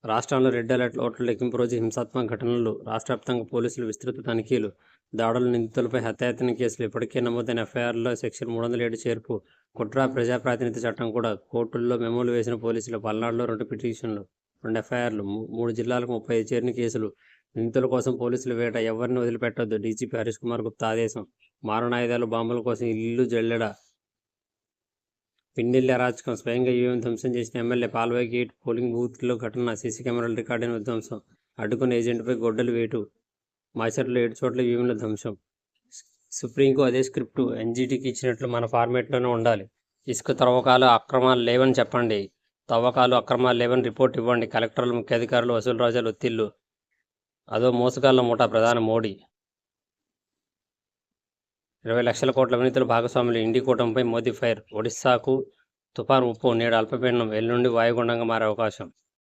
రాష్ట్రంలో red alert ఓట్ల లెక్కింపు రోజు హింసాత్మక ఘటనలు. రాష్ట్ర వ్యాప్తంగా పోలీసులు విస్తృత తనిఖీలు. దాడులు, నిందితులపై హత్యాయత్న కేసులు. ఇప్పటికే నమోదైన ఎఫ్ఐఆర్లో సెక్షన్ 307 చేర్పు. కుట్ర, ప్రజాప్రాతినిధ్య చట్టం కూడా. కోర్టుల్లో మెమోలు వేసిన పోలీసులు. పల్నాడులో 2 పిటిషన్లు, 2 ఎఫ్ఐఆర్లు. 3 జిల్లాలకు 35 చేరిన కేసులు. నిందితుల కోసం పోలీసుల వేట. ఎవరిని వదిలిపెట్టొద్దు. డీజీపీ హరీష్ కుమార్ గుప్తా ఆదేశం. మారణాయుధాలు, బాంబుల కోసం ఇల్లు జల్లెడ. పిన్నెల్లి అరాచకం. స్వయంగా ఈవీఎం ధ్వంసం చేసిన ఎమ్మెల్యే. పాల్వాయి గేట్ పోలింగ్ బూత్లో ఘటన. సీసీ కెమెరాలు రికార్డైన విధ్వంసం. అడ్డుకున్న ఏజెంట్పై గొడ్డలి వేటు. మాచర్లో 7 చోట్ల ఈవీఎంల ధ్వంసం. సుప్రీంకు అదే స్క్రిప్టు. ఎన్జీటీకి ఇచ్చినట్లు మన ఫార్మేట్లోనే ఉండాలి. ఇసుక తవ్వకాలు, అక్రమాలు లేవని చెప్పండి. తవ్వకాలు, అక్రమాలు లేవని రిపోర్ట్ ఇవ్వండి. కలెక్టర్లు, ముఖ్యాధికారులు, వసూలు రాజాలు ఒత్తిళ్లు. అదో మోసగాళ్ల ముఠా. ప్రధాని మోడీ. 20 లక్షల కోట్ల అవినీతుల భాగస్వాములు. ఇండి కూటమిపై మోదీ ఫైర్. ఒడిశాకు తుపాను ముప్పు. నేడు అల్పపీడనం, ఎల్లుండి వాయుగుండంగా మారే అవకాశం.